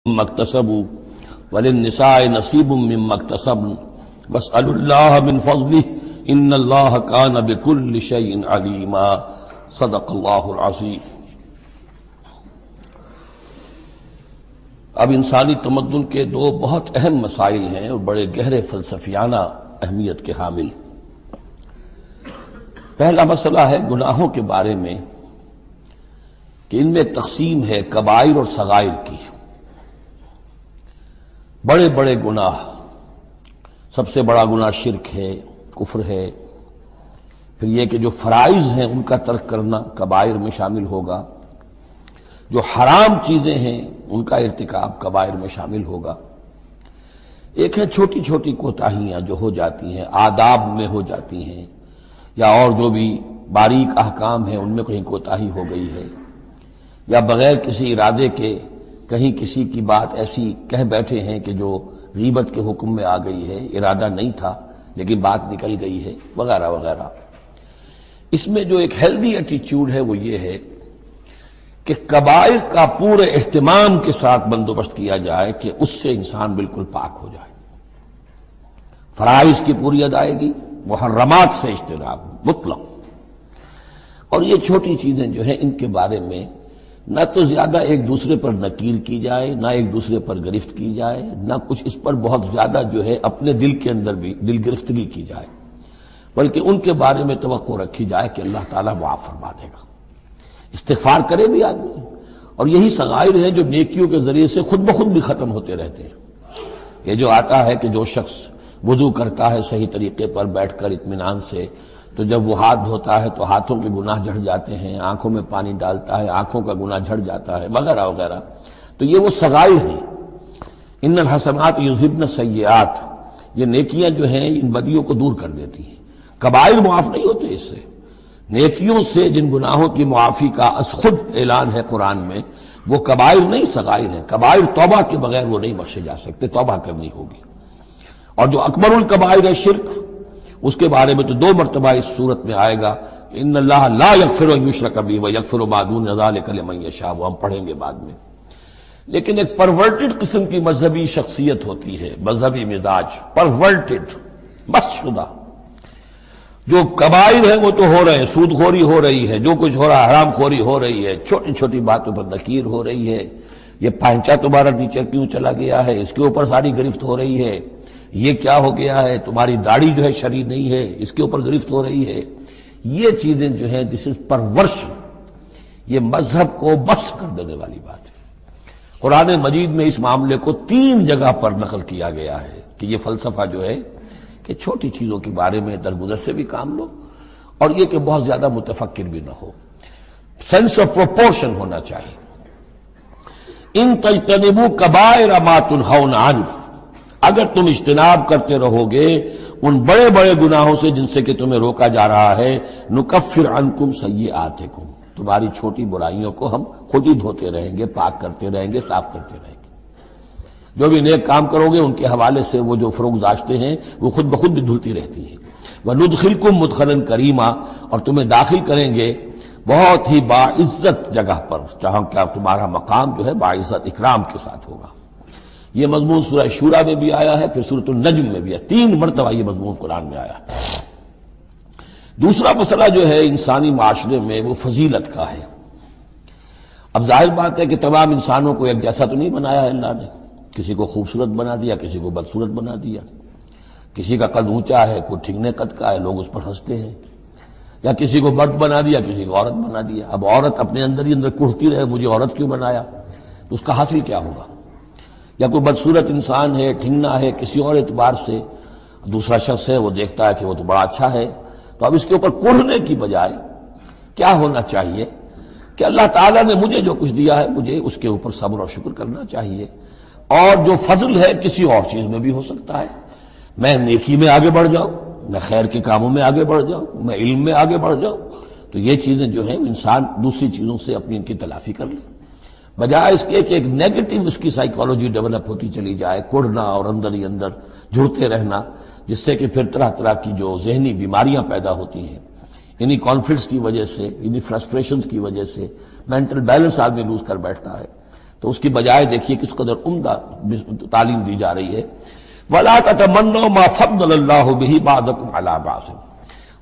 مما اکتسبوا وللنساء نصیب مما اکتسبن واسألوا اللہ من فضلہ ان اللہ کان بکل شیء علیما صدق اللہ العظیم۔ اب انسانی تمدن کے دو بہت اہم مسائل ہیں اور بڑے گہرے فلسفیانہ اہمیت کے حامل۔ پہلا مسئلہ ہے گناہوں کے بارے میں کہ ان میں تقسیم ہے کبائر اور صغائر کی۔ بڑے بڑے گناہ، سب سے بڑا گناہ شرک ہے، کفر ہے، پھر یہ کہ جو فرائض ہیں ان کا ترک کرنا کبائر میں شامل ہوگا، جو حرام چیزیں ہیں ان کا ارتکاب کبائر میں شامل ہوگا۔ ایک ہے چھوٹی چھوٹی کوتاہیاں جو ہو جاتی ہیں، آداب میں ہو جاتی ہیں، یا اور جو بھی باریک احکام ہیں ان میں کہیں کوتاہی ہو گئی ہے، یا بغیر کسی ارادے کے کہیں کسی کی بات ایسی کہہ بیٹھے ہیں کہ جو غیبت کے حکم میں آ گئی ہے، ارادہ نہیں تھا لیکن بات نکل گئی ہے، وغیرہ وغیرہ۔ اس میں جو ایک ہیلدی ایٹیچیوڈ ہے وہ یہ ہے کہ کبائر کا پورے اہتمام کے ساتھ بندوبست کیا جائے کہ اس سے انسان بالکل پاک ہو جائے، فرائض کی پوری ادائیگی، محرمات سے اجتناب مطلق۔ اور یہ چھوٹی چیزیں جو ہیں ان کے بارے میں نہ تو زیادہ ایک دوسرے پر نکیر کی جائے، نہ ایک دوسرے پر گرفت کی جائے، نہ کچھ اس پر بہت زیادہ جو ہے اپنے دل کے اندر بھی دل گرفتگی کی جائے، بلکہ ان کے بارے میں توقع رکھی جائے کہ اللہ تعالیٰ معاف فرما دے گا، استغفار کرے بھی آدمی۔ اور یہی صغائر ہیں جو نیکیوں کے ذریعے سے خود بخود بھی ختم ہوتے رہتے ہیں۔ یہ جو آتا ہے کہ جو شخص وضو کرتا ہے صحیح طریقے پر بیٹھ کر اطمینان سے، تو جب وہ ہاتھ دھوتا ہے تو ہاتھوں کے گناہ جھڑ جاتے ہیں، آنکھوں میں پانی ڈالتا ہے آنکھوں کا گناہ جھڑ جاتا ہے، وغیرہ وغیرہ۔ تو یہ وہ صغائر ہیں۔ ان الحسنات یذہبن السیئات، یہ نیکیاں جو ہیں ان بدیوں کو دور کر دیتی ہیں۔ کبائر معاف نہیں ہوتے اس سے۔ نیکیوں سے جن گناہوں کی معافی کا از خود اعلان ہے قرآن میں، وہ کبائر نہیں صغائر ہیں۔ کبائر توبہ کے بغیر وہ نہیں بخشے جا سکتے، توبہ کرنی ہوگی۔ اور جو اکبر الکبائر ہے شرک، اس کے بارے میں تو دو مرتبہ اس صورت میں آئے گا، ان اللہ لا یغفر ان یشرک بہ ویغفر ما دون ذلک لمن یشاء، وہ ہم پڑھیں گے بعد میں۔ لیکن ایک پرورٹڈ قسم کی مذہبی شخصیت ہوتی ہے، مذہبی مزاج، پرورٹڈ، مست شدہ۔ جو کبائر ہیں وہ تو ہو رہے ہیں، سود خوری ہو رہی ہے، جو کچھ ہو رہا ہے، حرام خوری ہو رہی ہے، چھوٹی چھوٹی باتوں پر نکیر ہو رہی ہے، یہ پانچا تمہارا نیچے کیوں چلا گیا ہے، اس کے اوپر ساری گرفت ہو رہی ہے، یہ کیا ہو گیا ہے، تمہاری داڑھی جو ہے شرعی نہیں ہے، اس کے اوپر گرفت ہو رہی ہے۔ یہ چیزیں جو ہیں دس از پرورشن، یہ مذہب کو بس کر دینے والی بات ہے۔ قرآن مجید میں اس معاملے کو 3 جگہ پر نقل کیا گیا ہے کہ یہ فلسفہ جو ہے کہ چھوٹی چیزوں کے بارے میں درگزر سے بھی کام لو، اور یہ کہ بہت زیادہ متفکر بھی نہ ہو، سینس آف پروپورشن ہونا چاہیے۔ ان تجتنبوا کبائر ما تنہون عنہ، اگر تم اجتناب کرتے رہو گے ان بڑے بڑے گناہوں سے جن سے کہ تمہیں روکا جا رہا ہے، نکفر عنکم سیئاتکم، تمہاری چھوٹی برائیوں کو ہم خود ہی دھوتے رہیں گے، پاک کرتے رہیں گے، صاف کرتے رہیں گے۔ جو بھی نیک کام کرو گے ان کے حوالے سے وہ جو فروغ داشتے ہیں وہ خود بخود بھی دھلتی رہتی ہیں۔ وَنُدْخِلْكُمْ مُدْخَلًا کریما، اور تمہیں داخل کریں گے بہت ہی باعزت جگہ پر، جہاں کیا تمہارا مقام جو ہے باعزت اکرام کے ساتھ ہوگا۔ یہ مضمون سورہ شورى میں بھی آیا ہے، پھر سورۃ النجم میں بھی ہے، 3 مرتبہ یہ مضمون قرآن میں آیا۔ دوسرا مسئلہ جو ہے انسانی معاشرے میں وہ فضیلت کا ہے۔ اب ظاہر بات ہے کہ تمام انسانوں کو ایک جیسا تو نہیں بنایا ہے اللہ نے، کسی کو خوبصورت بنا دیا، کسی کو بدصورت بنا دیا، کسی کا قد اونچا ہے، کوئی ٹھگنے قد کا ہے، لوگ اس پر ہنستے ہیں، یا کسی کو مرد بنا دیا، کسی کو عورت بنا دیا۔ اب عورت اپنے اندر ہی اندر کڑھتی رہے مجھے عورت کیوں بنایا، تو اس کا حاصل کیا ہوگا؟ یا کوئی بدصورت انسان ہے، ٹھگنا ہے کسی اور اعتبار سے، دوسرا شخص ہے وہ دیکھتا ہے کہ وہ تو بڑا اچھا ہے، تو اب اس کے اوپر کڑھنے کی بجائے کیا ہونا چاہیے کہ اللہ تعالیٰ نے مجھے جو کچھ دیا ہے مجھے اس کے اوپر صبر اور شکر کرنا چاہیے، اور جو فضل ہے کسی اور چیز میں بھی ہو سکتا ہے، میں نیکی میں آگے بڑھ جاؤں، میں خیر کے کاموں میں آگے بڑھ جاؤں، میں علم میں آگے بڑھ جاؤں، تو یہ چیزیں جو ہیں انسان دوسری چیزوں سے اپنی ان کی تلافی کر لے، بجائے اس کے کہ ایک نیگیٹو اس کی سائیکالوجی ڈیولپ ہوتی چلی جائے، کڑنا اور اندر ہی اندر جھڑتے رہنا، جس سے کہ پھر طرح طرح کی جو ذہنی بیماریاں پیدا ہوتی ہیں، انہی کانفلکٹس کی وجہ سے، انہی فرسٹریشنز کی وجہ سے مینٹل بیلنس آدمی لوز کر بیٹھتا ہے۔ تو اس کی بجائے دیکھیے کس قدر عمدہ تعلیم دی جا رہی ہے، وَلَا تَتَمَنَّوْا مَا فَضَّلَ اللَّهُ بِهِ بَعْضَكُمْ عَلَىٰ بَعْضٍ،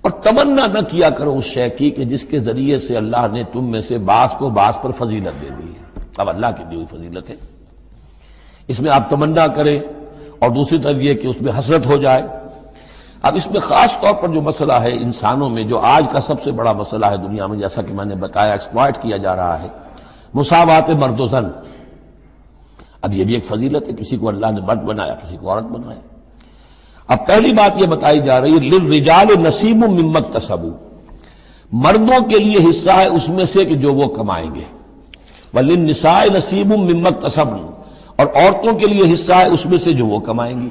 اور تمنا نہ کیا کرو اس شے کی کہ جس کے ذریعے سے اللہ نے تم میں سے بعض کو بعض پر فضیلت دے دی ہے۔ اب اللہ کی دی ہوئی فضیلت ہے، اس میں آپ تمنا کریں، اور دوسری طرف یہ کہ اس میں حسرت ہو جائے۔ اب اس میں خاص طور پر جو مسئلہ ہے انسانوں میں، جو آج کا سب سے بڑا مسئلہ ہے دنیا میں، جیسا کہ میں نے بتایا ایکسپلائٹ کیا جا رہا ہے، مساوات مرد و زن۔ اب یہ بھی ایک فضیلت ہے، کسی کو اللہ نے مرد بنایا، کسی کو عورت بنایا۔ اب پہلی بات یہ بتائی جا رہی ہے للرجال نصیب مما اکتسبوا، مردوں کے لیے حصہ ہے اس میں سے کہ جو وہ کمائیں گے، وللنساء نصیب مما اکتسبن، اور عورتوں کے لیے حصہ ہے اس میں سے جو وہ کمائیں گی۔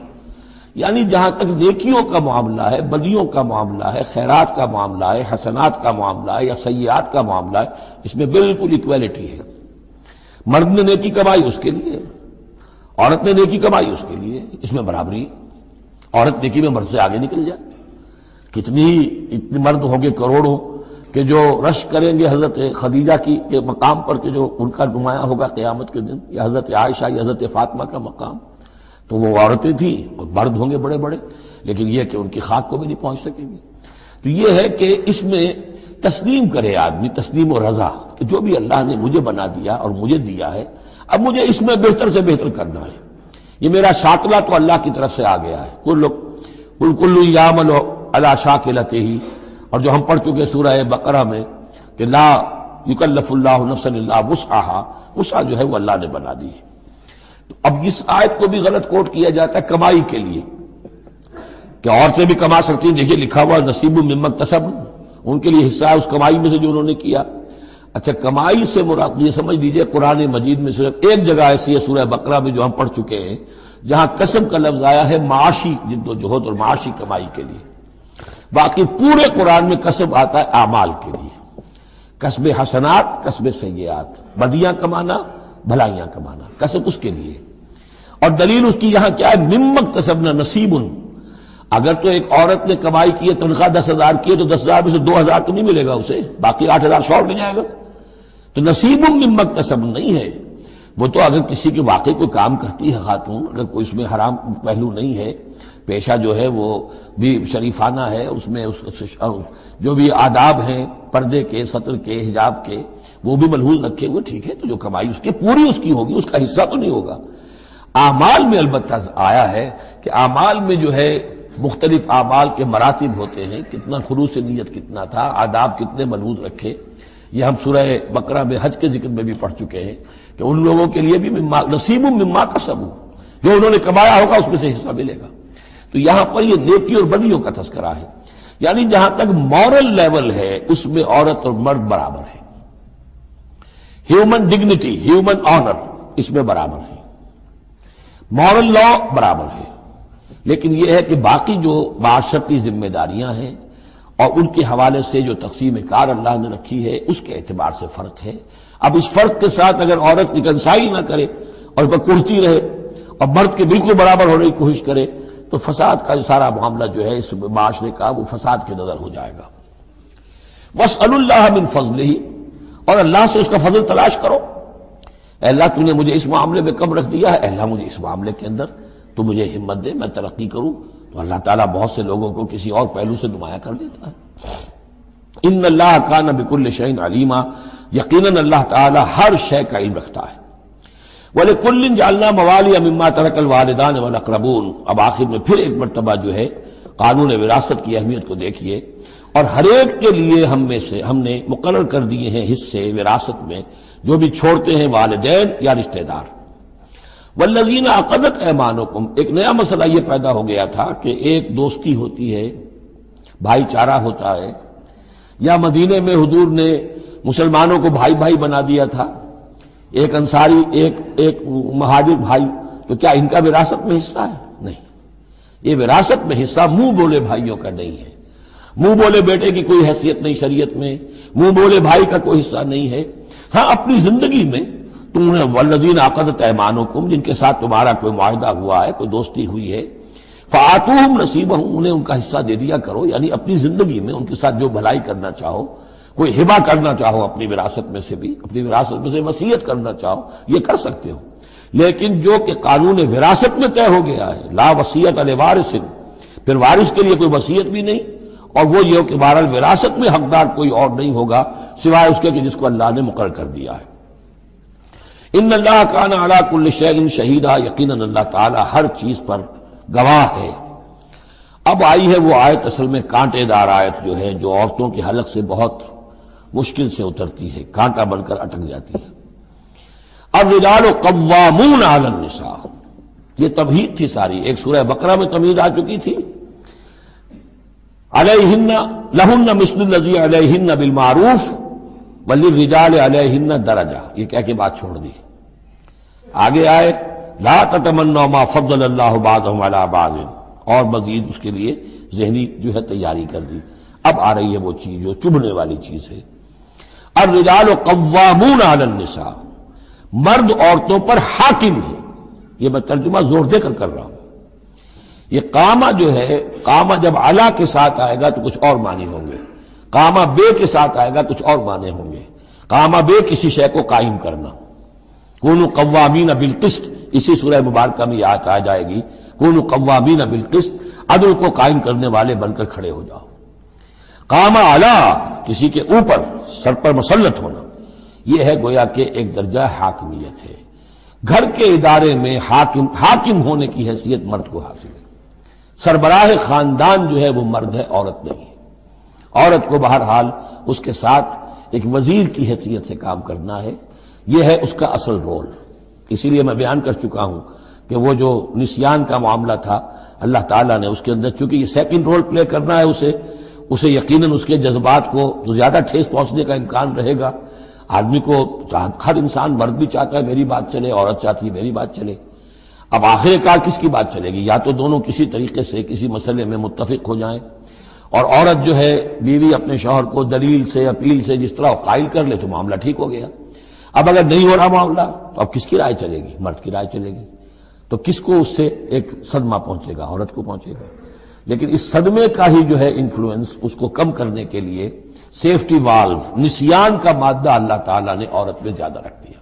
یعنی جہاں تک نیکیوں کا معاملہ ہے، بدیوں کا معاملہ ہے، خیرات کا معاملہ ہے، حسنات کا معاملہ ہے یا سیئات کا معاملہ ہے، اس میں بالکل ایکویلٹی ہے۔ مرد نے نیکی کمائی اس کے لیے، عورت نے نیکی کمائی اس کے لیے، اس میں برابری ہے۔ عورت نیکی میں مرد سے آگے نکل جائے، اتنے مرد ہوں گے کروڑوں کہ جو رش کریں گے حضرت خدیجہ کی کے مقام پر کہ جو ان کا نمایاں ہوگا قیامت کے دن، یا حضرت عائشہ یا حضرت فاطمہ کا مقام، تو وہ عورتیں تھیں اور مرد ہوں گے بڑے بڑے، لیکن یہ کہ ان کی خاک کو بھی نہیں پہنچ سکیں گے۔ تو یہ ہے کہ اس میں تسلیم کرے آدمی، تسلیم و رضا کہ جو بھی اللہ نے مجھے بنا دیا اور مجھے دیا ہے، اب مجھے اس میں بہتر سے بہتر کرنا ہے۔ یہ میرا شاکلہ تو اللہ کی طرف سے آ گیا ہے، کل یعمل علی شاکلتہ، اور جو ہم پڑھ چکے سورہ بقرہ میں کہ لا یکلف اللہ نفسا الا وسعہا، وسع جو ہے وہ اللہ نے بنا دی ہے۔ تو اب اس آیت کو بھی غلط کوٹ کیا جاتا ہے کمائی کے لیے کہ عورتیں بھی کما سکتی ہیں، دیکھیے لکھا ہوا نصیب مما اکتسب، ان کے لیے حصہ ہے اس کمائی میں سے جو انہوں نے کیا۔ اچھا، کمائی سے مراد یہ سمجھ لیجیے قرآن مجید میں صرف ایک جگہ ایسی ہے سورہ بقرہ میں جو ہم پڑھ چکے ہیں جہاں کسب کا لفظ آیا ہے معاشی جد و جہد اور معاشی کمائی کے لیے، باقی پورے قرآن میں کسب آتا ہے اعمال کے لیے، کسب حسنات، کسب سیئات، بدیاں کمانا، بھلائیاں کمانا، کسب اس کے لیے۔ اور دلیل اس کی یہاں کیا ہے، مما اکتسبنا نصیب، اگر تو ایک عورت نے کمائی کی ہے، تنخواہ 10,000 کی ہے تو 10,000 میں سے 2,000 تو نہیں ملے گا اسے، باقی 8,000 شارٹ میں جائے گا، تو نصیب مما اکتسب نہیں ہے وہ۔ تو اگر کسی کے واقعی کوئی کام کرتی ہے خاتون، اگر کوئی اس میں حرام پہلو نہیں ہے، پیشہ جو ہے وہ بھی شریفانہ ہے، اس میں جو بھی آداب ہیں پردے کے، سطر کے، حجاب کے، وہ بھی ملحوظ رکھے ہوئے، ٹھیک ہے، تو جو کمائی اس کی پوری اس کی ہوگی، اس کا حصہ تو نہیں ہوگا۔ اعمال میں البتہ آیا ہے کہ اعمال میں جو ہے مختلف اعمال کے مراتب ہوتے ہیں، کتنا خلوص نیت کتنا تھا، آداب کتنے ملحوظ رکھے، یہ ہم سورہ بقرہ میں حج کے ذکر میں بھی پڑھ چکے ہیں کہ ان لوگوں کے لیے بھی نصیب مما کسبوا، جو انہوں نے کمایا ہوگا اس میں سے حصہ ملے گا۔ تو یہاں پر یہ نیکی اور بدیوں کا تذکرہ ہے، یعنی جہاں تک مورل لیول ہے اس میں عورت اور مرد برابر ہیں، ہیومن ڈگنیٹی، ہیومن آنر اس میں برابر ہے، مورل لا برابر ہے، لیکن یہ ہے کہ باقی جو معاشرتی ذمہ داریاں ہیں اور ان کے حوالے سے جو تقسیم کار اللہ نے رکھی ہے اس کے اعتبار سے فرق ہے۔ اب اس فرق کے ساتھ اگر عورت ریکنسائل نہ کرے اور اس پر کڑتی رہے اور مرد کے بالکل برابر ہونے کی کوشش کرے تو فساد کا سارا معاملہ جو ہے اس معاشرے کا وہ فساد کے نظر ہو جائے گا۔ وَاسْأَلُوا اللَّهَ مِنْ فَضْلِهِ، اور اللہ سے اس کا فضل تلاش کرو، اے اللہ تو نے مجھے اس معاملے میں کم رکھ دیا ہے، اے اللہ مجھے اس معاملے کے اندر تو مجھے ہمت دے، میں ترقی کروں، تو اللہ تعالیٰ بہت سے لوگوں کو کسی اور پہلو سے نمایاں کر دیتا ہے۔ ان اللہ کان بکل شیء علیما، یقیناً اللہ تعالیٰ ہر شے کا علم رکھتا ہے۔ وَلِكُلٍّ جَعَلْنَا مَوَالِيَ مِمَّا تَرَكَ الْوَالِدَانِ وَالْأَقْرَبُونَ، اب آخر میں پھر ایک مرتبہ جو ہے قانون وراثت کی اہمیت کو دیکھیے، اور ہر ایک کے لیے ہم نے مقرر کر دیے ہیں حصے وراثت میں جو بھی چھوڑتے ہیں والدین یا رشتہ دار۔ والذین عقدت ایمانکم، ایک نیا مسئلہ یہ پیدا ہو گیا تھا کہ ایک دوستی ہوتی ہے، بھائی چارہ ہوتا ہے، یا مدینے میں حضور نے مسلمانوں کو بھائی بھائی بنا دیا تھا، ایک انصاری ایک مہاجر بھائی، تو کیا ان کا وراثت میں حصہ ہے؟ نہیں، یہ وراثت میں حصہ منہ بولے بھائیوں کا نہیں ہے، منہ بولے بیٹے کی کوئی حیثیت نہیں شریعت میں، منہ بولے بھائی کا کوئی حصہ نہیں ہے۔ ہاں اپنی زندگی میں تم نے والذین عقدت ایمانکم، جن کے ساتھ تمہارا کوئی معاہدہ ہوا ہے، کوئی دوستی ہوئی ہے، فآتوہم نصیبہم، انہیں ان کا حصہ دے دیا کرو، یعنی اپنی زندگی میں ان کے ساتھ جو بھلائی کرنا چاہو کوئی ہبہ کرنا چاہو اپنی وراثت میں سے بھی، اپنی وراثت میں سے وصیت کرنا چاہو، یہ کر سکتے ہو، لیکن جو کہ قانون وراثت میں طے ہو گیا ہے، لا وصیت لوارث، پھر وارث کے لیے کوئی وصیت بھی نہیں، اور وہ یہ کہ بہرحال وراثت میں حقدار کوئی اور نہیں ہوگا سوائے اس کے کہ جس کو اللہ نے مقرر کر دیا ہے۔ ان اللہ کان علی کل شیء شہیدا، یقیناً اللہ تعالی ہر چیز پر گواہ ہے۔ اب آئی ہے وہ آیت، اصل میں کانٹے دار آیت جو ہے، جو عورتوں کی حلق سے بہت مشکل سے اترتی ہے، کانٹا بن کر اٹک جاتی ہے۔ الرجال قوامون علی النساء، یہ تمہید تھی ساری، ایک سورہ بقرہ میں تمہید آ چکی تھی، علیہن لہن مثل الذی علیہن بالمعروف وللرجال علیہن درجہ، یہ کہہ کے بات چھوڑ دی۔ آگے آئے لا تتمنوا ما فضل اللہ بعضهم علی بعض، اور مزید اس کے لیے ذہنی جو ہے تیاری کر دی۔ اب آ رہی ہے وہ چیز جو چبھنے والی چیز ہے، الرجال قوامون علی النساء، مرد عورتوں پر حاکم ہے۔ یہ میں ترجمہ زور دے کر رہا ہوں۔ یہ قامہ جو ہے، قامہ جب علا کے ساتھ آئے گا تو کچھ اور معنی ہوں گے، قامہ بے کے ساتھ آئے گا کچھ اور معنی ہوں گے۔ قامہ بے کسی شے کو قائم کرنا، کونوا قوامین بالقسط، اسی سورہ مبارکہ میں یہ آیت آ جائے گی، کونوا قوامین بالقسط، عدل کو قائم کرنے والے بن کر کھڑے ہو جاؤ۔ قامہ علا، کسی کے اوپر، سر پر مسلط ہونا، یہ ہے گویا کہ ایک درجہ حاکمیت ہے۔ گھر کے ادارے میں حاکم ہونے کی حیثیت مرد کو حاصل ہے۔ سربراہ خاندان جو ہے وہ مرد ہے، عورت نہیں ہے۔ عورت کو بہرحال اس کے ساتھ ایک وزیر کی حیثیت سے کام کرنا ہے، یہ ہے اس کا اصل رول۔ اسی لیے میں بیان کر چکا ہوں کہ وہ جو نسیان کا معاملہ تھا، اللہ تعالیٰ نے اس کے اندر چونکہ یہ سیکنڈ رول پلے کرنا ہے اسے یقیناً اس کے جذبات کو تو زیادہ ٹھیس پہنچنے کا امکان رہے گا۔ آدمی کو، ہر انسان، مرد بھی چاہتا ہے میری بات چلے، عورت چاہتی ہے میری بات چلے۔ اب آخر کار کس کی بات چلے گی؟ یا تو دونوں کسی طریقے سے کسی مسئلے میں متفق ہو جائیں، اور عورت جو ہے بیوی اپنے شوہر کو دلیل سے، اپیل سے جس طرح قائل کر لے تو معاملہ ٹھیک ہو گیا۔ اب اگر نہیں ہو رہا معاملہ تو اب کس کی رائے چلے گی؟ مرد کی رائے چلے گی۔ تو کس کو اس سے ایک صدمہ پہنچے گا؟ عورت کو پہنچے گا۔ لیکن اس صدمے کا ہی جو ہے انفلوئنس، اس کو کم کرنے کے لیے سیفٹی والو، نسیان کا مادہ اللہ تعالیٰ نے عورت میں زیادہ رکھ دیا۔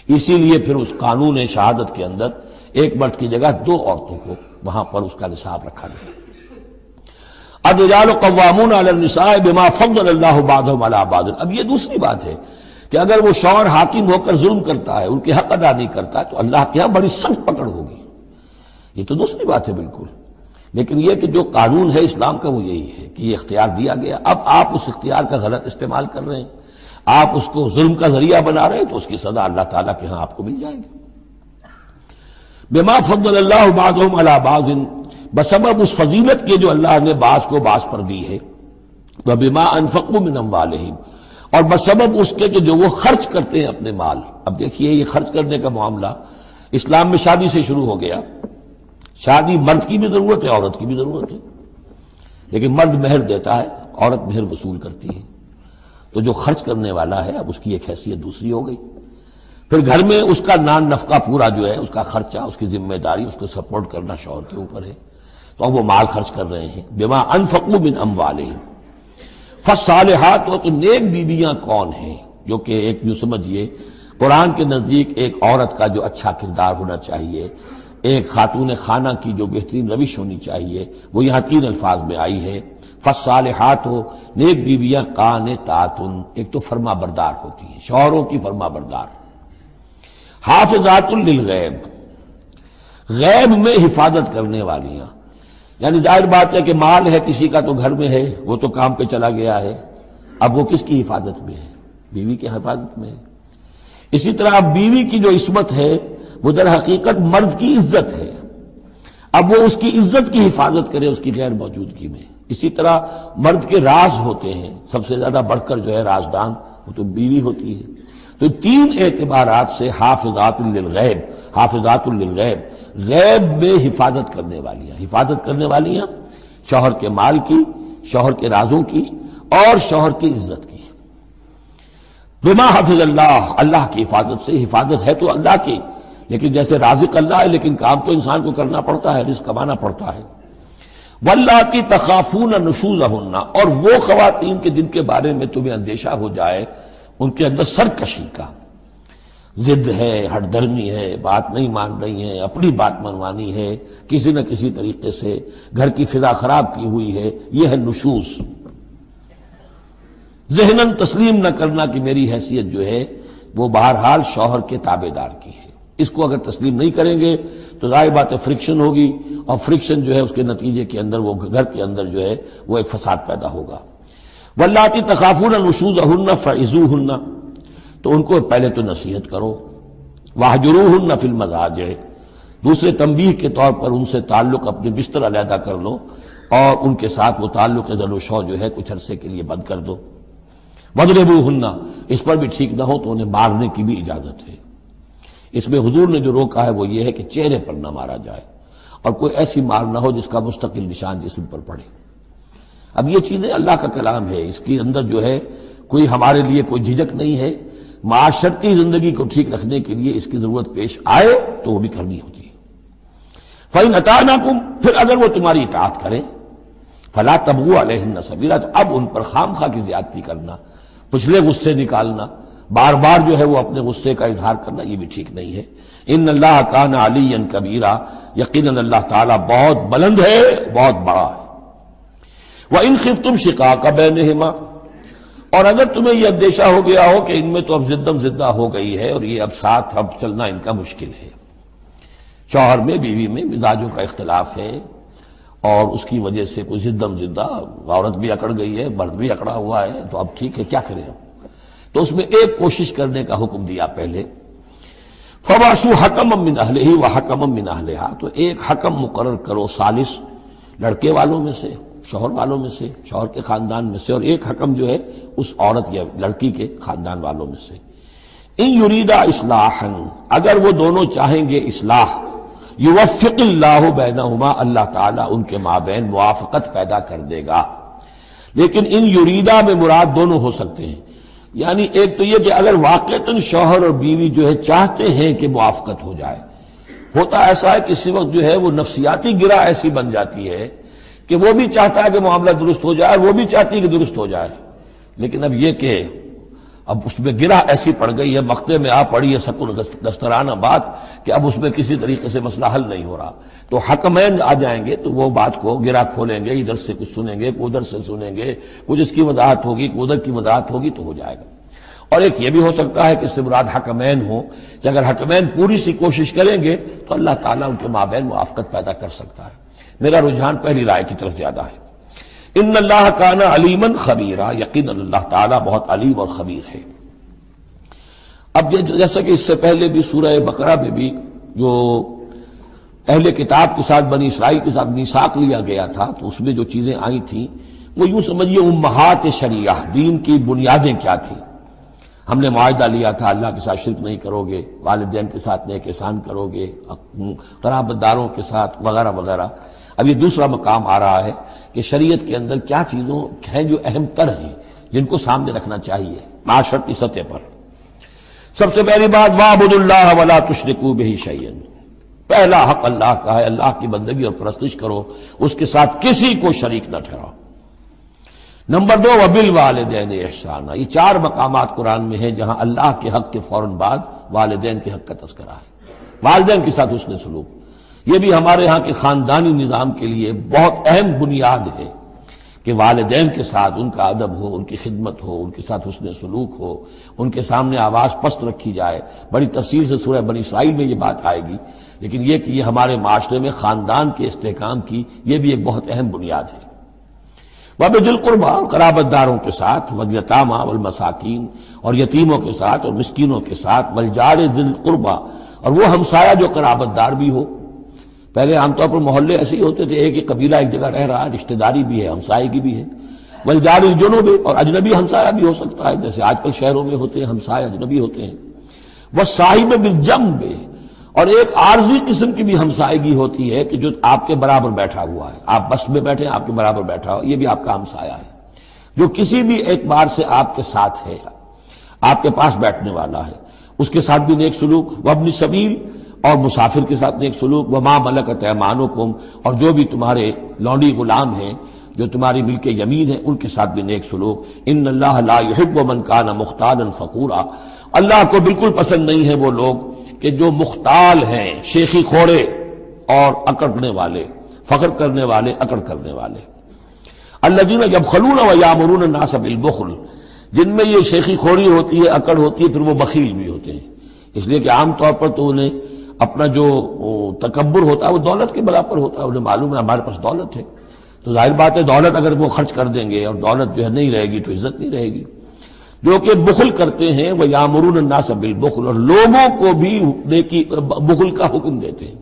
اسی لیے پھر اس قانون شہادت کے اندر ایک مرد کی جگہ 2 عورتوں کو وہاں پر اس کا نصاب رکھا گیا۔ الرجال قوامون علی النساء بما فضل اللہ بعضهم علی بعض۔ اب یہ دوسری بات ہے کہ اگر وہ شوہر حاکم ہو کر ظلم کرتا ہے، ان کے حق ادا نہیں کرتا ہے، تو اللہ کے ہاں بڑی سخت پکڑ ہوگی۔ یہ تو دوسری بات ہے بالکل، لیکن یہ کہ جو قانون ہے اسلام کا وہ یہی ہے کہ یہ اختیار دیا گیا۔ اب آپ اس اختیار کا غلط استعمال کر رہے ہیں، آپ اس کو ظلم کا ذریعہ بنا رہے ہیں، تو اس کی سزا اللہ تعالیٰ کے ہاں آپ کو مل جائے گی۔ بما فضل اللہ بعضهم علی بعض، بسبب اس فضیلت کے جو اللہ نے بعض کو بعض پر دی ہے، وبما انفقوا من اموالہم، اور بسبب اس کے کہ جو وہ خرچ کرتے ہیں اپنے مال۔ اب دیکھیے یہ خرچ کرنے کا معاملہ اسلام میں شادی سے شروع ہو گیا۔ شادی مرد کی بھی ضرورت ہے، عورت کی بھی ضرورت ہے، لیکن مرد مہر دیتا ہے، عورت مہر وصول کرتی ہے۔ تو جو خرچ کرنے والا ہے اب اس کی ایک حیثیت دوسری ہو گئی۔ پھر گھر میں اس کا نان نفقہ پورا جو ہے، اس کا خرچہ، اس کی ذمہ داری، اس کو سپورٹ کرنا شوہر کے اوپر ہے، تو اب وہ مال خرچ کر رہے ہیں۔ بما انفقوا من اموالہم، فالصالحات، تو نیک بیویاں کون ہیں؟ جو کہ ایک یوں سمجھیے قرآن کے نزدیک ایک عورت کا جو اچھا کردار ہونا چاہیے، ایک خاتون خانہ کی جو بہترین روش ہونی چاہیے، وہ یہاں 3 الفاظ میں آئی ہے۔ فالصالحات، نیک بیویاں قانتات، ایک تو فرما بردار ہوتی ہیں، شوہروں کی فرما بردار۔ حافظات للغیب، غیب میں حفاظت کرنے والیاں، یعنی ظاہر بات ہے کہ مال ہے کسی کا تو گھر میں ہے، وہ تو کام پہ چلا گیا ہے، اب وہ کس کی حفاظت میں ہے؟ بیوی کی حفاظت میں ہے۔ اسی طرح اب بیوی کی جو عصمت ہے وہ در حقیقت مرد کی عزت ہے، اب وہ اس کی عزت کی حفاظت کرے اس کی غیر موجودگی میں۔ اسی طرح مرد کے راز ہوتے ہیں، سب سے زیادہ بڑھ کر جو ہے رازدان وہ تو بیوی ہوتی ہے۔ تو 3 اعتبارات سے حافظات للغیب، حافظات للغیب، غیب میں حفاظت کرنے والیاں، حفاظت کرنے والیاں شوہر کے مال کی، شوہر کے رازوں کی، اور شوہر کی عزت کی۔ بما حفظ اللہ، اللہ کی حفاظت سے، حفاظت ہے تو اللہ کی، لیکن جیسے رازق اللہ ہے لیکن کام تو انسان کو کرنا پڑتا ہے، رزق کمانا پڑتا ہے۔ واللاتی تخافون نشوزہن، اور وہ خواتین کے جن کے بارے میں تمہیں اندیشہ ہو جائے ان کے اندر سرکشی کا، ضد ہے، ہٹ درمی ہے، بات نہیں مان رہی ہیں، اپنی بات منوانی ہے، کسی نہ کسی طریقے سے گھر کی فضا خراب کی ہوئی ہے، یہ ہے نشوز۔ ذہناً تسلیم نہ کرنا کہ میری حیثیت جو ہے وہ بہرحال شوہر کے تابع دار کی ہے، اس کو اگر تسلیم نہیں کریں گے تو ظاہر بات ہے فرکشن ہوگی، اور فرکشن جو ہے اس کے نتیجے کے اندر وہ گھر کے اندر جو ہے وہ ایک فساد پیدا ہوگا۔ واللاتی تخافون نشوزہن فعظوہن، تو ان کو پہلے تو نصیحت کرو، واہجروہن فی المضاجع، دوسرے تنبیہ کے طور پر ان سے تعلق اپنے بستر علیحدہ کر لو، اور ان کے ساتھ وہ تعلق زن و شو جو ہے کچھ عرصے کے لیے بند کر دو۔ وَاضْرِبُوهُنَّ، اس پر بھی ٹھیک نہ ہو تو انہیں مارنے کی بھی اجازت ہے۔ اس میں حضور نے جو روکا ہے وہ یہ ہے کہ چہرے پر نہ مارا جائے، اور کوئی ایسی مار نہ ہو جس کا مستقل نشان جسم پر پڑے۔ اب یہ چیزیں اللہ کا کلام ہے، اس کے اندر جو ہے کوئی ہمارے لیے کوئی جھجک نہیں ہے، معاشرتی زندگی کو ٹھیک رکھنے کے لیے اس کی ضرورت پیش آئے تو وہ بھی کرنی ہوتی ہے۔ فَإِنْ أَطَعْنَكُمْ، پھر اگر وہ تمہاری اطاعت کریں، فَلَا تَبْغُوا عَلَيْهِنَّ سَبِيلًا، تو اب ان پر خام خواہ کی زیادتی کرنا، پچھلے غصے نکالنا، بار بار جو ہے وہ اپنے غصے کا اظہار کرنا، یہ بھی ٹھیک نہیں ہے۔ ان اللہ کان علیٰ کبیرا، یقیناً اللہ تعالیٰ بہت بلند ہے، بہت بڑا ہے۔ وَإِنْ خِفْتُمْ شِقَاقَ بَيْنِهِمَا، اور اگر تمہیں یہ اندیشہ ہو گیا ہو کہ ان میں تو اب زدم زدہ ہو گئی ہے اور یہ اب ساتھ اب چلنا ان کا مشکل ہے، شوہر میں بیوی میں مزاجوں کا اختلاف ہے، اور اس کی وجہ سے کوئی زدم زدہ، عورت بھی اکڑ گئی ہے، مرد بھی اکڑا ہوا ہے، تو اب ٹھیک ہے کیا کریں ہم؟ تو اس میں ایک کوشش کرنے کا حکم دیا پہلے، فَبَعْثُوا حَكَمًا مِّنْ أَهْلِهِ وَحَكَمًا مِّنْ أَهْلِهَا، تو ایک حکم مقرر کرو ثالث، لڑکے والوں میں سے، شوہر والوں میں سے، شوہر کے خاندان میں سے، اور ایک حکم جو ہے اس عورت یا لڑکی کے خاندان والوں میں سے۔ ان یریدا اصلاحا، اگر وہ دونوں چاہیں گے اصلاح، یوفق اللہ بینہما، اللہ تعالیٰ ان کے مابین موافقت پیدا کر دے گا۔ لیکن ان یریدا میں مراد دونوں ہو سکتے ہیں، یعنی ایک تو یہ کہ اگر واقعتاً شوہر اور بیوی جو ہے چاہتے ہیں کہ موافقت ہو جائے، ہوتا ایسا ہے کسی وقت جو ہے وہ نفسیاتی گرہ ایسی بن جاتی ہے کہ وہ بھی چاہتا ہے کہ معاملہ درست ہو جائے اور وہ بھی چاہتی ہے کہ درست ہو جائے، لیکن اب یہ کہ اب اس میں گرہ ایسی پڑ گئی ہے، مقطع میں آ پڑی ہے سکون دسترانہ بات، کہ اب اس میں کسی طریقے سے مسئلہ حل نہیں ہو رہا، تو حکمین آ جائیں گے تو وہ بات کو گرہ کھولیں گے، ادھر سے کچھ سنیں گے، ادھر سے سنیں گے، کچھ اس کی وضاحت ہوگی، ادھر کی وضاحت ہوگی، تو ہو جائے گا۔ اور ایک یہ بھی ہو سکتا ہے کہ اس سے مراد حکمین ہو، کہ اگر حکمین پوری سی کوشش کریں گے تو اللہ تعالیٰ ان کے مابین موافقت پیدا کر سکتا ہے۔ میرا رجحان پہلی رائے کی طرف زیادہ ہے۔ ان اللہ کان علیما خبیرا، یقیناً اللہ تعالیٰ بہت علیم اور خبیر ہے۔ اب جیسا کہ اس سے پہلے بھی سورہ بقرہ میں بھی جو اہل کتاب کے ساتھ بنی اسرائیل کے ساتھ میثاق لیا گیا تھا، تو اس میں جو چیزیں آئی تھیں وہ یوں سمجھیے امہات شریعہ، دین کی بنیادیں کیا تھیں۔ ہم نے معاہدہ لیا تھا اللہ کے ساتھ شرک نہیں کرو گے، والدین کے ساتھ نیک احسان کرو گے، قرابت داروں کے ساتھ وغیرہ وغیرہ۔ اب یہ دوسرا مقام آ رہا ہے کہ شریعت کے اندر کیا چیزوں ہیں جو اہم تر ہیں، جن کو سامنے رکھنا چاہیے معاشرتی سطح پر۔ سب سے پہلی بات وَاعْبُدُوا اللَّهَ وَلَا تُشْرِكُوا بِهِ شَيْئًا، پہلا حق اللہ کا ہے، اللہ کی بندگی اور پرستش کرو، اس کے ساتھ کسی کو شریک نہ ٹھہراؤ۔ نمبر 2 وَبِالْوَالِدَيْنِ احسانا، یہ 4 مقامات قرآن میں ہیں جہاں اللہ کے حق کے فوراً بعد والدین کے حق کا تذکرہ ہے، والدین کے ساتھ حسن سلوک۔ یہ بھی ہمارے ہاں کے خاندانی نظام کے لیے بہت اہم بنیاد ہے کہ والدین کے ساتھ ان کا ادب ہو، ان کی خدمت ہو، ان کے ساتھ حسن سلوک ہو، ان کے سامنے آواز پست رکھی جائے۔ بڑی تفصیل سے سورہ بنی اسرائیل میں یہ بات آئے گی، لیکن یہ کہ یہ ہمارے معاشرے میں خاندان کے استحکام کی یہ بھی ایک بہت اہم بنیاد ہے۔ وَبِذِي الْقُرْبَىٰ، قرابت داروں کے ساتھ، وَالْيَتَامَىٰ وَالْمَسَاکِین، اور یتیموں کے ساتھ اور مسکینوں کے ساتھ، وَالْجَارِ ذِي الْقُرْبَىٰ، اور وہ ہمسایہ جو قرابت دار بھی ہو۔ پہلے عام طور پر محلے ایسے ہی ہوتے تھے، ایک ہی قبیلہ ایک جگہ رہ رہا ہے، رشتہ داری بھی ہے، ہمسائے بھی ہے۔ وَالْجَارِ الْجُنُبِ، اور اجنبی ہمسایہ بھی ہو سکتا ہے، جیسے آج کل شہروں میں ہوتے ہیں ہمسائے اجنبی ہوتے ہیں۔ وَالصَّاحِبِ بِالْجَنبِ، اور ایک عارضی قسم کی بھی ہمسائیگی ہوتی ہے کہ جو آپ کے برابر بیٹھا ہوا ہے، آپ بس میں بیٹھے ہیں آپ کے برابر بیٹھا ہوا، یہ بھی آپ کا ہمسایہ ہے، جو کسی بھی اعتبار سے آپ کے ساتھ ہے، آپ کے پاس بیٹھنے والا ہے، اس کے ساتھ بھی نیک سلوک۔ وابن سبیل، اور مسافر کے ساتھ نیک سلوک، وما ملکت ایمانکم، اور جو بھی تمہارے لونڈی غلام ہیں جو تمہاری ملک یمین ہیں ان کے ساتھ بھی نیک سلوک۔ ان اللہ لا يحب من کان مختالا فخورا، اللہ کو بالکل پسند نہیں ہے وہ لوگ کہ جو مختال ہیں، شیخی خوڑے اور اکڑنے والے، فخر کرنے والے، اکڑ کرنے والے۔ الذین یبخلون ویامرون الناس بالبخل، جن میں یہ شیخی خوری ہوتی ہے، اکڑ ہوتی ہے، پھر وہ بخیل بھی ہوتے ہیں، اس لیے کہ عام طور پر تو انہیں اپنا جو تکبر ہوتا ہے وہ دولت کے بلا پر ہوتا ہے، انہیں معلوم ہے ہمارے پاس دولت ہے، تو ظاہر بات ہے دولت اگر وہ خرچ کر دیں گے اور دولت جو ہے نہیں رہے گی تو عزت نہیں رہے گی۔ جو کہ بخل کرتے ہیں وہ یامرون الناس بالبخل، اور لوگوں کو بھی نیکی بخل کا حکم دیتے ہیں،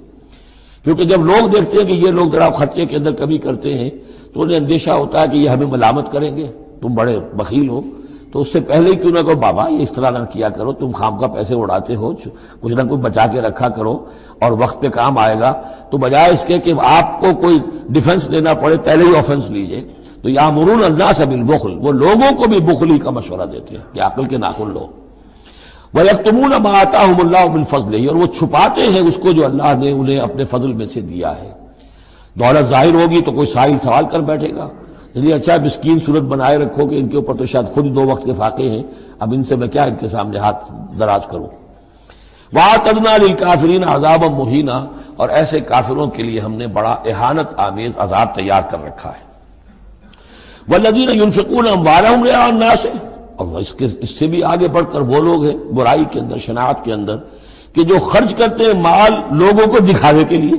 کیونکہ جب لوگ دیکھتے ہیں کہ یہ لوگ ذرا خرچے کے اندر کمی کرتے ہیں تو انہیں اندیشہ ہوتا ہے کہ یہ ہمیں ملامت کریں گے، تم بڑے بخیل ہو، تو اس سے پہلے ہی کیوں نہ کہو بابا یہ اس طرح نہ کیا کرو، تم خام پیسے اڑاتے ہو، کچھ نہ کچھ بچا کے رکھا کرو اور وقت پہ کام آئے گا، تو بجائے اس کے کہ آپ کو کوئی ڈیفنس لینا پڑے پہلے ہی آفنس لیجئے۔ تو یامرون الناس بالبخل، وہ لوگوں کو بھی بخلی کا مشورہ دیتے ہیں کہ عقل کے ناخن لو۔ وَيَكْتُمُونَ مَا آتَاهُمُ اللَّهُ مِنْ فَضْلِهِ، اور وہ چھپاتے ہیں اس کو جو اللہ نے انہیں اپنے فضل میں سے دیا ہے۔ دولت ظاہر ہوگی تو کوئی سائل سوال کر بیٹھے گا، یعنی اچھا مسکین صورت بنائے رکھو کہ ان کے اوپر تو شاید خود 2 وقت کے فاقے ہیں، اب ان سے میں کیا ان کے سامنے ہاتھ دراز کروں۔ وَأَعْتَدْنَا لِلْكَافِرِينَ عَذَابًا مُهِينًا، اور ایسے کافروں کے لیے ہم نے بڑا اہانت آمیز عذاب تیار کر رکھا ہے۔ وَالَّذِينَ يُنْفِقُونَ أَمْوَالَهُمْ رِئَاءَ النَّاسِ، اور اس سے بھی آگے بڑھ کر وہ لوگ ہیں برائی کے اندر، شناعت کے اندر، کہ جو خرچ کرتے ہیں مال لوگوں کو دکھاوے کے لیے۔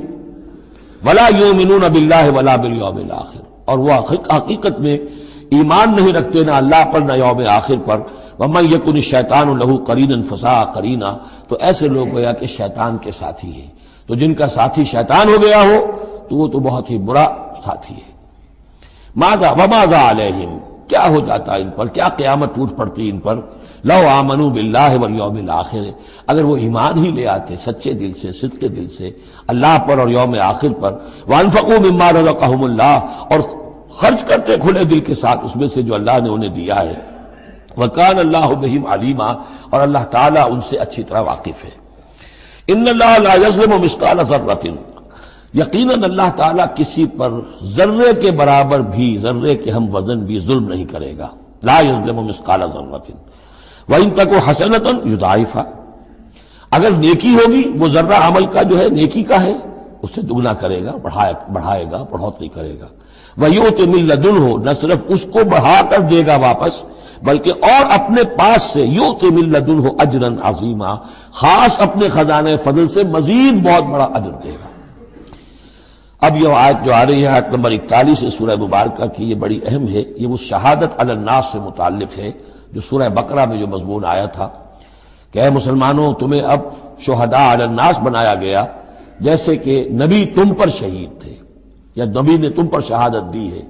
وَلَا يُؤْمِنُونَ بِاللَّهِ وَلَا بِالْيَوْمِ الْآخِرِ، اور وہ حقیقت میں ایمان نہیں رکھتے نہ اللہ پر نہ یوم آخر پر۔ وَمَن يَكُنِ الشَّيْطَانُ لَهُ قَرِينًا فَسَاءَ قَرِينًا، تو ایسے لوگ گویا کہ شیطان کے ساتھی ہیں، تو جن کا ساتھی شیطان ہو گیا ہو تو وہ تو بہت ہی برا ساتھی ہے۔ ماذا وماذا علیہم، کیا ہو جاتا ان پر، کیا قیامت ٹوٹ پڑتی ان پر۔ لو آمنوا باللہ والیوم الآخر، اگر وہ ایمان ہی لے آتے سچے دل سے، صدق دل سے اللہ پر اور یوم آخر پر۔ وانفقوا مما رزقهم اللہ، اور خرچ کرتے کھلے دل کے ساتھ اس میں سے جو اللہ نے انہیں دیا ہے۔ وکان اللہ بہم علیما، اور اللہ تعالیٰ ان سے اچھی طرح واقف ہے۔ ان اللہ لا یظلم مثقال ذرۃ، یقیناً اللہ تعالیٰ کسی پر ذرے کے برابر بھی، ذرے کے ہم وزن بھی ظلم نہیں کرے گا۔ لا یظلم مثقال ذرۃ وَإِن تَكُ حَسَنَةً يُضَاعِفْهَا، اگر نیکی ہوگی وہ ذرہ عمل کا جو ہے نیکی کا ہے اس سے دگنا کرے گا، بڑھائے گا، بڑھوتری کرے گا۔ وَيُؤْتِ مِن لَّدُنْهُ، نہ صرف اس کو بڑھا کر دے گا واپس بلکہ اور اپنے پاس سے یؤتِ مِن لَّدُنْهُ أَجْرًا عَظِیمًا، خاص اپنے خزانے فضل سے مزید بہت بڑا اجر دے گا۔ اب یہ آیت جو آ رہی ہے آیت نمبر 41 سورہ مبارکہ کی، یہ بڑی اہم ہے، یہ وہ شہادت علی الناس سے متعلق ہے جو سورہ بقرہ میں جو مضمون آیا تھا کہ اے مسلمانوں تمہیں اب شہداء علی الناس بنایا گیا، جیسے کہ نبی تم پر شہید تھے یا نبی نے تم پر شہادت دی ہے۔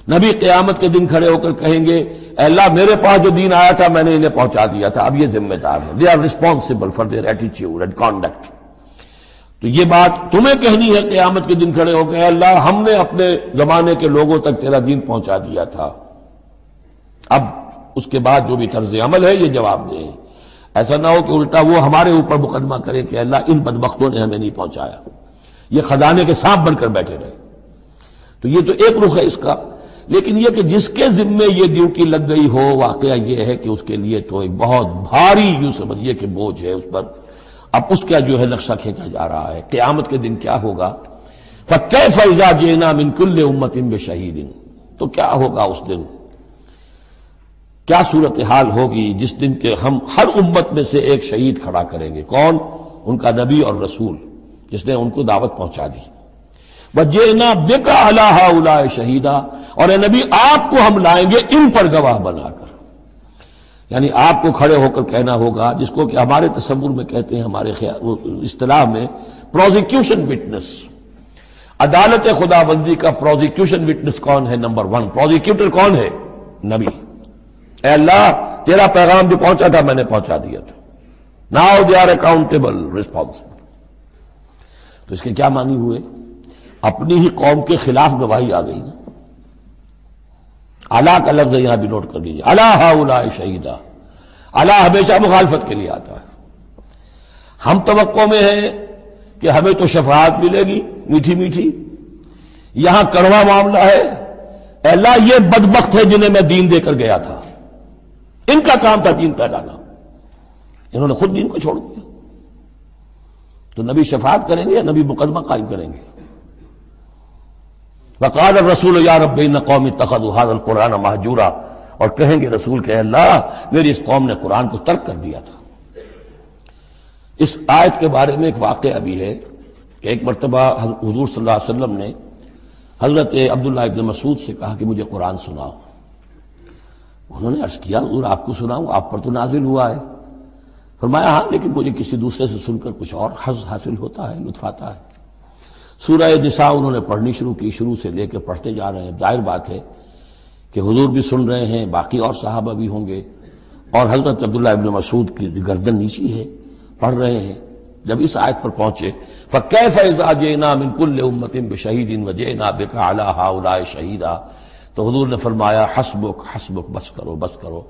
نبی قیامت کے دن کھڑے ہو کر کہیں گے اے اللہ میرے پاس جو دین آیا تھا میں نے انہیں پہنچا دیا تھا، اب یہ ذمہ دار ہیں، they are responsible for their attitude and conduct. تو یہ بات تمہیں کہنی ہے قیامت کے دن کھڑے ہو کے، اے اللہ ہم نے اپنے زمانے کے لوگوں تک تیرا دین پہنچا دیا تھا، اب اس کے بعد جو بھی طرز عمل ہے یہ جواب دیں۔ ایسا نہ ہو کہ الٹا وہ ہمارے اوپر مقدمہ کرے کہ اللہ ان بدبختوں نے ہمیں نہیں پہنچایا، یہ خزانے کے سانپ بن کر بیٹھے رہے۔ تو یہ تو ایک رخ ہے اس کا، لیکن یہ کہ جس کے ذمے یہ ڈیوٹی لگ گئی ہو، واقعہ یہ ہے کہ اس کے لیے تو ایک بہت بھاری یوں سمجھیے کہ بوجھ ہے اس پر۔ اب اس کا جو ہے نقشہ کھینچا جا رہا ہے قیامت کے دن کیا ہوگا۔ فَكَيْفَ إِذَا جِئْنَا مِن كُلِّ أُمَّةٍ بِشَهِيدٍ، تو کیا ہوگا اس دن، کیا صورتحال ہوگی جس دن کے ہم ہر امت میں سے ایک شہید کھڑا کریں گے۔ کون؟ ان کا نبی اور رسول جس نے ان کو دعوت پہنچا دی۔ وَجِئْنَا بِكَ عَلَىٰ هَٰؤُلَاءِ شَهِيدًا، اور اے نبی آپ کو ہم لائیں گے ان پر گواہ بنا کر، یعنی آپ کو کھڑے ہو کر کہنا ہوگا، جس کو کہ ہمارے تصور میں کہتے ہیں، ہمارے اصطلاح میں پروزیکیوشن وٹنس۔ عدالت خداوندی کا پروزیکیوشن وٹنس کون ہے؟ نمبر 1 پروزیکیوٹر کون ہے؟ نبی۔ اے اللہ تیرا پیغام جو پہنچا تھا میں نے پہنچا دیا تھا، now they are accountable responsible. تو اس کے کیا معنی ہوئے؟ اپنی ہی قوم کے خلاف گواہی آ گئی نا۔ علا کا لفظ یہاں بھی نوٹ کر لیجیے، علا ہؤلاء شہیدا، علا ہمیشہ مخالفت کے لیے آتا ہے۔ ہم توقع میں ہیں کہ ہمیں تو شفاعت ملے گی میٹھی میٹھی، یہاں کڑوا معاملہ ہے، اے اللہ یہ بدبخت ہے جنہیں میں دین دے کر گیا تھا، ان کا کام تھا دین پھیلانا، انہوں نے خود دین کو چھوڑ دیا۔ تو نبی شفاعت کریں گے یا نبی مقدمہ قائم کریں گے؟ وقال الرسول یا رب ان قوم اتخذوا هذا القرآن مہجورا، اور کہیں گے رسول کہ اللہ میری اس قوم نے قرآن کو ترک کر دیا تھا۔ اس آیت کے بارے میں ایک واقعہ بھی ہے کہ ایک مرتبہ حضور صلی اللہ علیہ وسلم نے حضرت عبداللہ ابن مسعود سے کہا کہ مجھے قرآن سناؤ۔ انہوں نے عرض کیا حضور آپ کو سناؤں، آپ پر تو نازل ہوا ہے۔ فرمایا ہاں لیکن مجھے کسی دوسرے سے سن کر کچھ اور حظ حاصل ہوتا ہے، لطف آتا ہے۔ سورہ نساء انہوں نے پڑھنی شروع کی، شروع سے لے کے پڑھتے جا رہے ہیں۔ ظاہر بات ہے کہ حضور بھی سن رہے ہیں، باقی اور صحابہ بھی ہوں گے، اور حضرت عبداللہ ابن مسعود کی گردن نیچی ہے، پڑھ رہے ہیں۔ جب اس آیت پر پہنچے فَكَيْفَ إِذَا جِئْنَا مِن كُلِّ أُمَّةٍ بِشَهِيدٍ وَجِئْنَا بِكَ عَلَىٰ هَٰؤُلَاءِ شَهِيدًا، تو حضور نے فرمایا حسبک حسبک، بس کرو بس کرو۔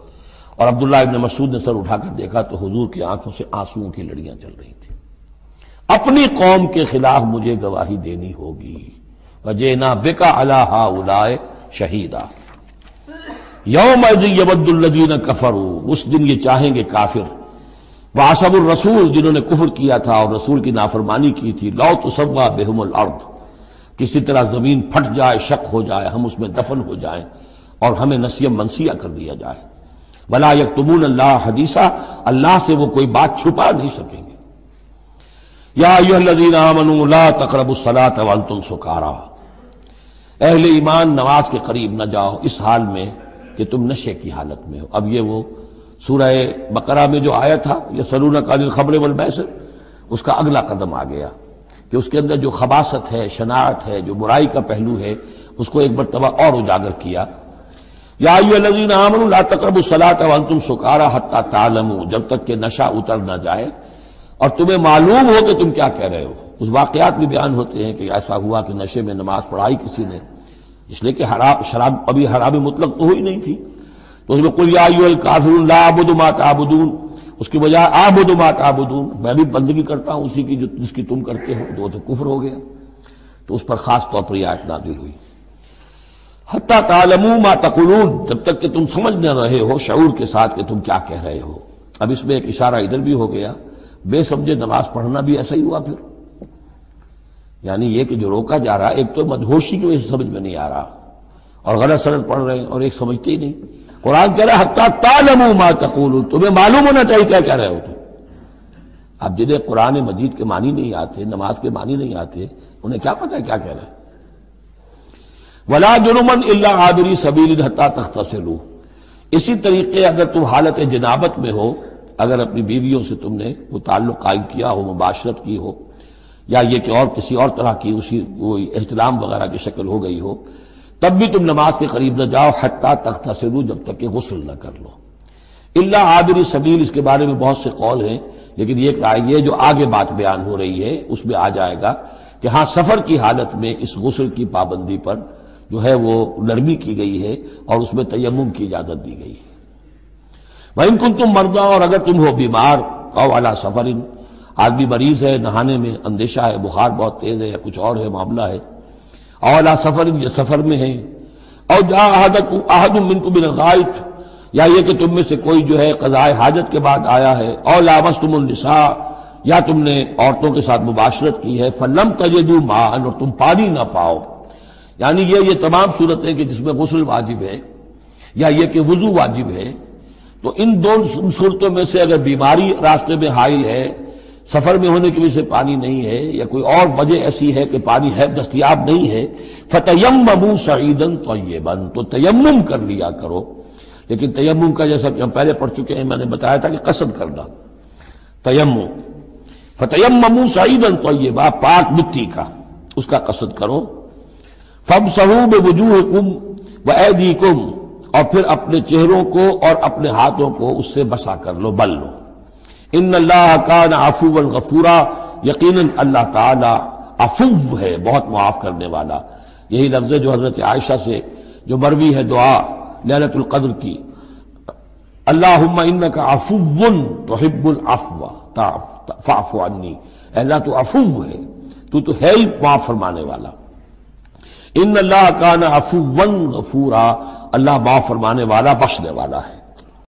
اور عبداللہ ابن مسعود نے سر اٹھا کر دیکھا تو حضور کی آنکھوں سے آنسوؤں کی لڑیاں چل رہی تھیں۔ اپنی قوم کے خلاف مجھے گواہی دینی ہوگی، وَجِئْنَا بِكَ عَلَىٰ هَٰؤُلَاءِ شَهِيدًا۔ یومئذ یود الذین کفروا، اس دن یہ چاہیں گے کافر، وعصوا الرسول، جنہوں نے کفر کیا تھا اور رسول کی نافرمانی کی تھی، لو تسویٰ بہم الارض، کسی طرح زمین پھٹ جائے، شق ہو جائے، ہم اس میں دفن ہو جائیں اور ہمیں نسیہ منسیہ کر دیا جائے۔ ولا یکتمون اللہ حدیثا، اللہ سے وہ کوئی بات چھپا نہیں سکیں گے۔ یا ایھا الذین آمنوا لا تقربوا الصلاۃ وانتم سکارا، اہل ایمان نماز کے قریب نہ جاؤ اس حال میں کہ تم نشے کی حالت میں ہو۔ اب یہ وہ سورہ بقرہ میں جو آیا تھا یسألونک عن الخمر والمیسر، اس کا اگلا قدم آ گیا کہ اس کے اندر جو خباثت ہے، شناعت ہے، جو برائی کا پہلو ہے، اس کو ایک مرتبہ اور اجاگر کیا۔ یا ایھا الذین آمنوا لا تقربوا الصلاۃ وانتم سکارا حتی تعلموا، جب تک کہ نشہ اتر نہ جائے اور تمہیں معلوم ہو کہ تم کیا کہہ رہے ہو۔ اس واقعات بھی بیان ہوتے ہیں کہ ایسا ہوا کہ نشے میں نماز پڑھائی کسی نے، اس لیے کہ شراب ابھی حرام مطلق تو ہوئی نہیں تھی، تو اس میں قل یا ایھا الکافرون لا اعبد ما تعبدون، اس کی بجائے اعبد ما تعبدون، میں بھی بندگی کرتا ہوں اسی کی جس کی تم کرتے ہو، تو وہ تو کفر ہو گیا۔ تو اس پر خاص طور پر یہ آیت نازل ہوئی حتی تعلموا ما تقولون، جب تک کہ تم سمجھ نہ رہے ہو شعور کے ساتھ کہ تم کیا کہہ رہے ہو۔ اب اس میں ایک اشارہ ادھر بھی ہو گیا، بے سمجھے نماز پڑھنا بھی ایسا ہی ہوا پھر، یعنی یہ کہ جو روکا جا رہا ہے، ایک تو مدہوشی کی وجہ سے سمجھ میں نہیں آ رہا اور غلط سلط پڑھ رہے ہیں، اور ایک سمجھتے ہی نہیں۔ قرآن کہہ رہا ہے حتی تعلموا ما تقولون، تمہیں معلوم ہونا چاہیے کیا کہہ رہے ہو تم۔ اب جنہیں قرآن مجید کے معنی نہیں آتے، نماز کے معنی نہیں آتے، انہیں کیا پتہ ہے کیا کہہ رہے ہیں۔ ولا جنبا الا عابری سبیل حتی تغتسلوا، اسی طریقے اگر تم حالت جنابت میں ہو، اگر اپنی بیویوں سے تم نے وہ تعلق قائم کیا ہو، مباشرت کی ہو، یا یہ کہ اور کسی اور طرح کی اسی وہ احتلام وغیرہ کی شکل ہو گئی ہو، تب بھی تم نماز کے قریب نہ جاؤ حتی تغتسلوا، جب تک کہ غسل نہ کر لو۔ الا عابری سبیل، اس کے بارے میں بہت سے قول ہیں، لیکن یہ جو آگے بات بیان ہو رہی ہے اس میں آ جائے گا کہ ہاں سفر کی حالت میں اس غسل کی پابندی پر جو ہے وہ نرمی کی گئی ہے اور اس میں تیمم کی اجازت دی گئی ہے۔ وَإِن كُنتُم مَرْضَىٰ، اور اگر تم ہو بیمار، أَوْ عَلَىٰ سَفَرٍ، آدمی مریض ہے، نہانے میں اندیشہ ہے، بخار بہت تیز ہے یا کچھ اور ہے معاملہ ہے، أَوْ عَلَىٰ سَفَرٍ، یہ سفر میں ہیں، أَوْ جَاءَ أَحَدٌ مِّنكُم مِّنَ الْغَائِطِ، یا یہ کہ تم میں سے کوئی جو ہے قضائے حاجت کے بعد آیا ہے، أَوْ لَامَسْتُمُ النِّسَاءَ، یا تم نے عورتوں کے ساتھ مباشرت کی ہے، فَلَمْ تَجِدُوا مَاءً، اور تم پانی نہ پاؤ، یعنی یہ تمام صورتیں کہ جس میں غسل واجب ہے یا یہ کہ وضو واجب ہے، تو ان دونوں صورتوں میں سے اگر بیماری راستے میں حائل ہے، سفر میں ہونے کی وجہ سے پانی نہیں ہے، یا کوئی اور وجہ ایسی ہے کہ پانی ہے دستیاب نہیں ہے، فَتَيَمَّمُوا صَعِيدًا طَيِّبًا، تو تیمم کر لیا کرو۔ لیکن تیمم کا جیسا کہ ہم پہلے پڑھ چکے ہیں، میں نے بتایا تھا کہ قصد کرنا تیمم، فَتَيَمَّمُوا صَعِيدًا طَيِّبًا، پاک مٹی کا، اس کا قصد کرو۔ فَامْسَحُوا بِوُجُوهِكُمْ وَأَيْدِيكُمْ، اور پھر اپنے چہروں کو اور اپنے ہاتھوں کو اس سے بسا کر لو، بل لو۔ ان اللہ کان عفوا غفورا، یقیناً اللہ تعالی عفو ہے، بہت معاف کرنے والا۔ یہی لفظ ہے جو حضرت عائشہ سے جو مروی ہے دعا لیلۃ القدر کی، اللہم انک عفو تحب العفو فاعف عنی، اے اللہ تو عفو ہے، تو ہے ہی معاف فرمانے والا. ان اللہ کان عفوا غفورا، اللہ معاف فرمانے والا بخشنے والا ہے.